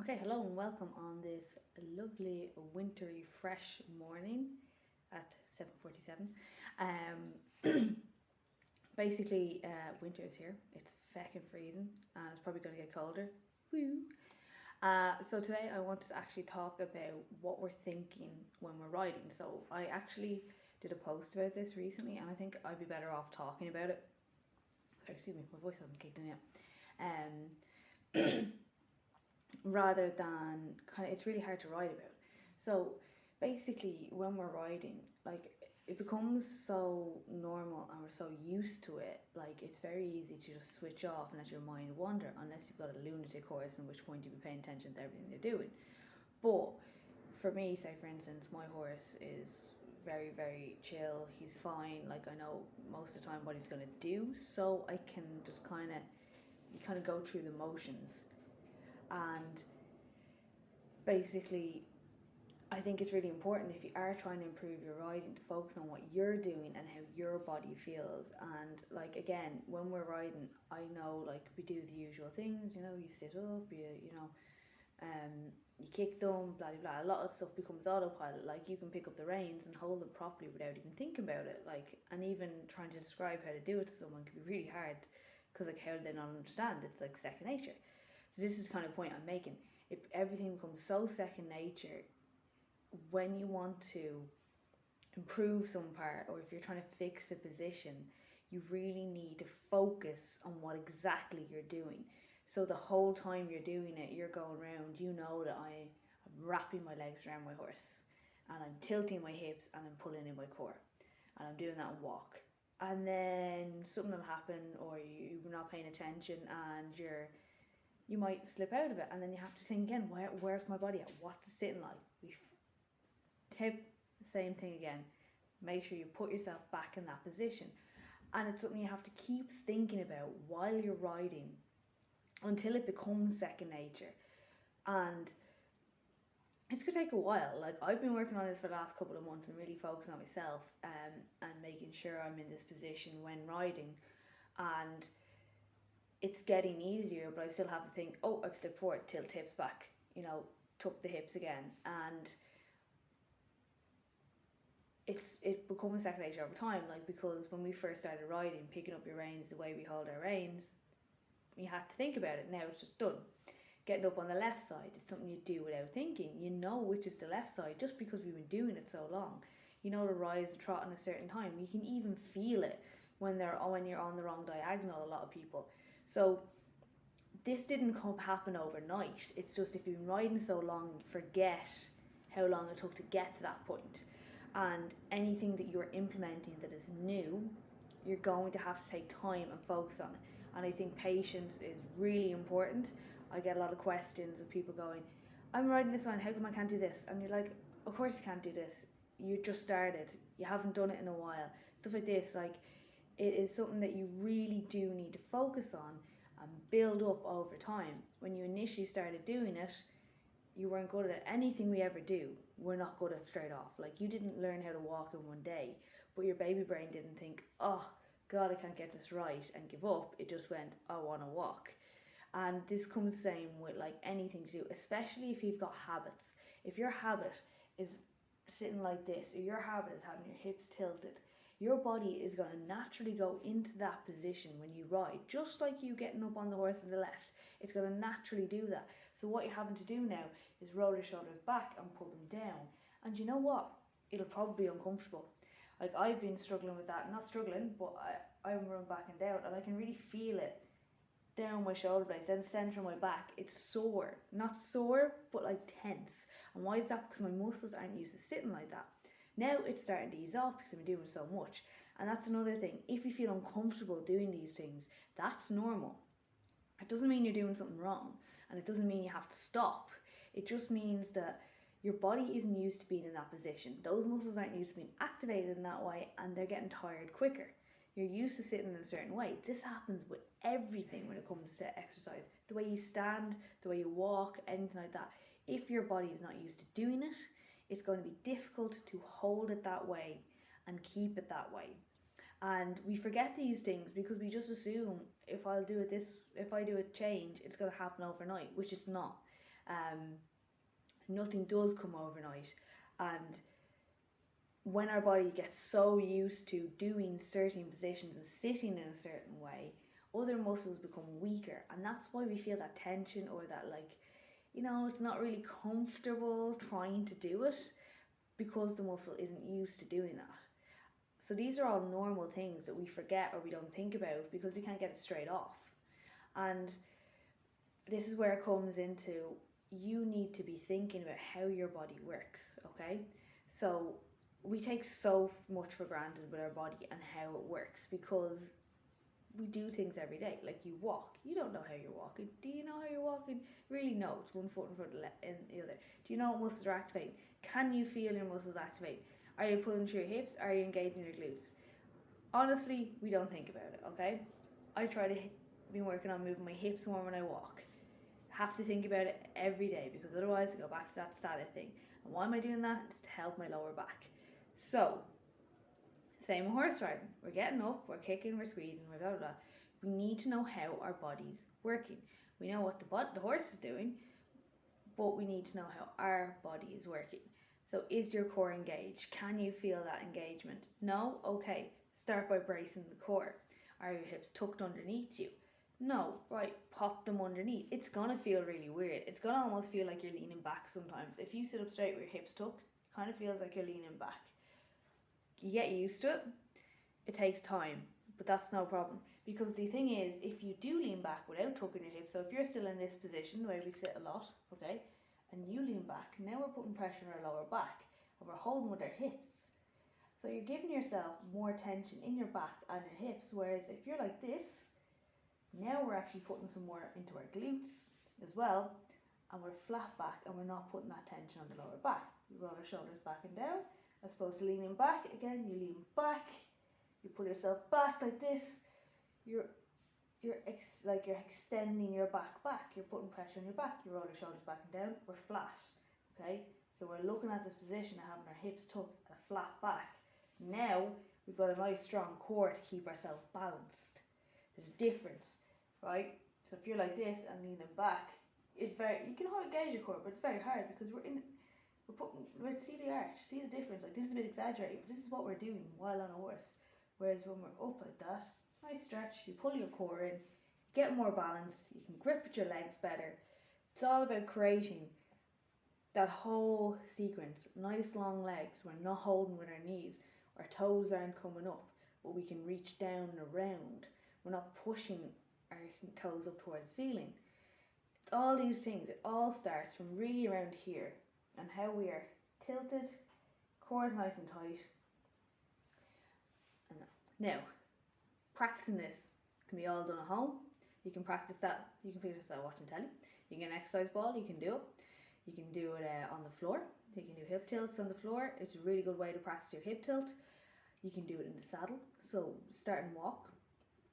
Okay, hello and welcome on this lovely wintry fresh morning at 7:47. Um, basically, winter is here. It's feckin' freezing and it's probably going to get colder. Woo! So today I wanted to actually talk about what we're thinking when we're riding. So I actually did a post about this recently, and I think I'd be better off talking about it. Excuse me, my voice hasn't kicked in yet. Um, rather than kind of, it's really hard to write about. So basically, when we're writing, like it becomes so normal and we're so used to it, like it's very easy to just switch off and let your mind wander, unless you've got a lunatic horse, in which point you'd be paying attention to everything you're doing. But for me, say for instance, my horse is very, very chill. He's fine. Like I know most of the time what he's gonna do, so I can just kind of go through the motions. And basically, I think it's really important if you are trying to improve your riding to focus on what you're doing and how your body feels. And like again, when we're riding, I know like we do the usual things. You sit up, you kick them, blah blah blah. A lot of stuff becomes autopilot. Like you can pick up the reins and hold them properly without even thinking about it. Like, and even trying to describe how to do it to someone can be really hard because like how do they not understand? It's like second nature. So this is the kind of point I'm making. If everything becomes so second nature, when you want to improve some part, or if you're trying to fix a position, you really need to focus on what exactly you're doing. So the whole time you're doing it, you're going around, you know that I'm wrapping my legs around my horse and I'm tilting my hips and I'm pulling in my core and I'm doing that walk. And then something will happen, or you're not paying attention and you might slip out of it, and then you have to think again, where's my body at? What's it sitting like? We tip, same thing again. Make sure you put yourself back in that position. And it's something you have to keep thinking about while you're riding until it becomes second nature. And it's going to take a while. Like, I've been working on this for the last couple of months and really focusing on myself, and making sure I'm in this position when riding. And it's getting easier, but I still have to think, oh, I've slipped forward, tilt hips back, tuck the hips again. And it becomes second nature over time, like because when we first started riding, picking up your reins the way we hold our reins, you had to think about it. Now it's just done. Getting up on the left side, it's something you do without thinking. You know which is the left side just because we've been doing it so long. You know to rise the trot in a certain time. You can even feel it when you're on the wrong diagonal. A lot of people. So this didn't happen overnight. It's just if you've been riding so long, you forget how long it took to get to that point. And anything that you're implementing that is new, you're going to have to take time and focus on it. And I think patience is really important. I get a lot of questions of people going, I'm riding this one, how come I can't do this? And you're like, of course you can't do this. You just started. You haven't done it in a while. Stuff like this, like it is something that you really do need to focus on and build up over time. When you initially started doing it, you weren't good at anything we ever do. We're not good at straight off. Like you didn't learn how to walk in one day, but your baby brain didn't think, oh God, I can't get this right and give up. It just went, I want to walk. And this comes the same with like anything to do, especially if you've got habits. If your habit is sitting like this, or your habit is having your hips tilted, your body is going to naturally go into that position when you ride, just like you getting up on the horse on the left. It's going to naturally do that. So what you're having to do now is roll your shoulders back and pull them down. And you know what? It'll probably be uncomfortable. Like I've been struggling with that, not struggling, but I'm run back and down, and I can really feel it down my shoulder blades, then center of my back. It's sore, not sore, but like tense. And why is that? Because my muscles aren't used to sitting like that. Now it's starting to ease off because I've been doing so much. And that's another thing. If you feel uncomfortable doing these things, that's normal. It doesn't mean you're doing something wrong, and it doesn't mean you have to stop. It just means that your body isn't used to being in that position. Those muscles aren't used to being activated in that way, and they're getting tired quicker. You're used to sitting in a certain way. This happens with everything when it comes to exercise. The way you stand, the way you walk, anything like that. If your body is not used to doing it, it's going to be difficult to hold it that way and keep it that way. And we forget these things because we just assume if I do a change, it's going to happen overnight, which it's not. Nothing does come overnight, and when our body gets so used to doing certain positions and sitting in a certain way, other muscles become weaker, and that's why we feel that tension, or that, like, it's not really comfortable trying to do it, because the muscle isn't used to doing that. So these are all normal things that we forget or we don't think about because we can't get it straight off. And this is where it comes into, you need to be thinking about how your body works, okay? So we take so much for granted with our body and how it works, because we do things every day. Like, you walk, you don't know how you're walking. Do you know how you're walking? Really, no. It's one foot in front of the other. Do you know what muscles are activating? Can you feel your muscles activate? Are you pulling through your hips? Are you engaging your glutes? Honestly, we don't think about it, okay? I try to be working on moving my hips more when I walk. Have to think about it every day, because otherwise I go back to that static thing. And why am I doing that? It's to help my lower back. So, same with horse riding. We're getting up, we're kicking, we're squeezing, we're blah blah blah. We need to know how our body's working. We know what the horse is doing, but we need to know how our body is working. So, is your core engaged? Can you feel that engagement? No? Okay. Start by bracing the core. Are your hips tucked underneath you? No. Right, pop them underneath. It's gonna feel really weird. It's gonna almost feel like you're leaning back sometimes. If you sit up straight with your hips tucked, it kind of feels like you're leaning back. You get used to it. It takes time, but that's no problem. Because the thing is, if you do lean back without tucking your hips, so if you're still in this position, the way we sit a lot, okay, and you lean back, now we're putting pressure on our lower back, and we're holding with our hips. So you're giving yourself more tension in your back and your hips, whereas if you're like this, now we're actually putting some more into our glutes as well, and we're flat back, and we're not putting that tension on the lower back. We roll our shoulders back and down, as opposed to leaning back. Again, you lean back, you pull yourself back like this. You're extending your back. You're putting pressure on your back. You roll your shoulders back and down. We're flat, okay? So we're looking at this position of having our hips tucked and a flat back. Now we've got a nice strong core to keep ourselves balanced. There's a difference, right? So if you're like this and leaning back, you can engage your core, but it's very hard because see the arch, see the difference. Like, this is a bit exaggerated, but this is what we're doing while on a horse. Whereas when we're up like that, nice stretch, you pull your core in, get more balanced, you can grip with your legs better. It's all about creating that whole sequence. Nice long legs, we're not holding with our knees, our toes aren't coming up, but we can reach down and around. We're not pushing our toes up towards the ceiling. It's all these things. It all starts from really around here, and how we are tilted, core is nice and tight. And now, practicing this can be all done at home. You can practice that. You can practice that watching telly. You can get an exercise ball. You can do it. You can do it on the floor. You can do hip tilts on the floor. It's a really good way to practice your hip tilt. You can do it in the saddle. So start and walk.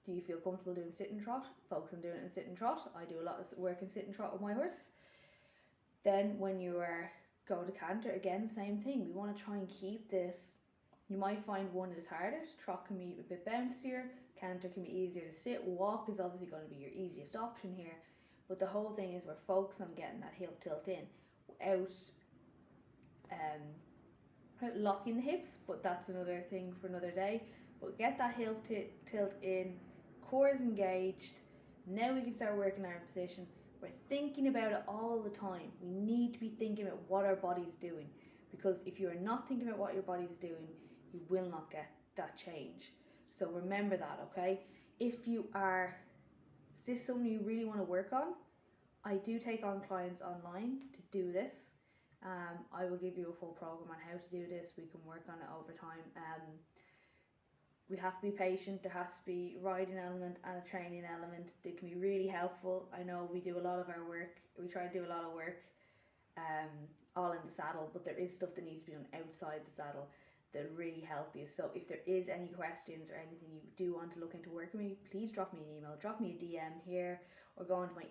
Do you feel comfortable doing sit and trot? Focus on doing it in sit and trot. I do a lot of work in sit and trot with my horse. Then when you are going to canter, again, same thing. We want to try and keep this. You might find one is harder. Trot can be a bit bouncier. Canter can be easier to sit. Walk is obviously going to be your easiest option here. But the whole thing is we're focused on getting that hip tilt in without locking the hips, but that's another thing for another day. But get that hip tilt in, core is engaged. Now we can start working our position. We're thinking about it all the time. We need to be thinking about what our body's doing, because if you are not thinking about what your body's doing, you will not get that change. So remember that, okay? If you are, is this something you really want to work on? I do take on clients online to do this. I will give you a full program on how to do this. We can work on it over time. We have to be patient. There has to be a riding element and a training element. They can be really helpful. I know we do a lot of our work. We try to do a lot of work all in the saddle, but there is stuff that needs to be done outside the saddle that really help you. So if there is any questions or anything you do want to look into working with me, please drop me an email, drop me a DM here, or go onto my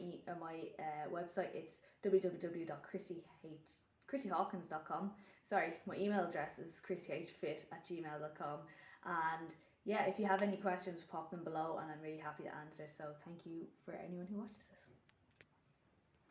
website. It's www.chrissyhawkins.com. Sorry, my email address is chrissyhfit@gmail.com. And yeah, if you have any questions, pop them below, and I'm really happy to answer. So thank you for anyone who watches this.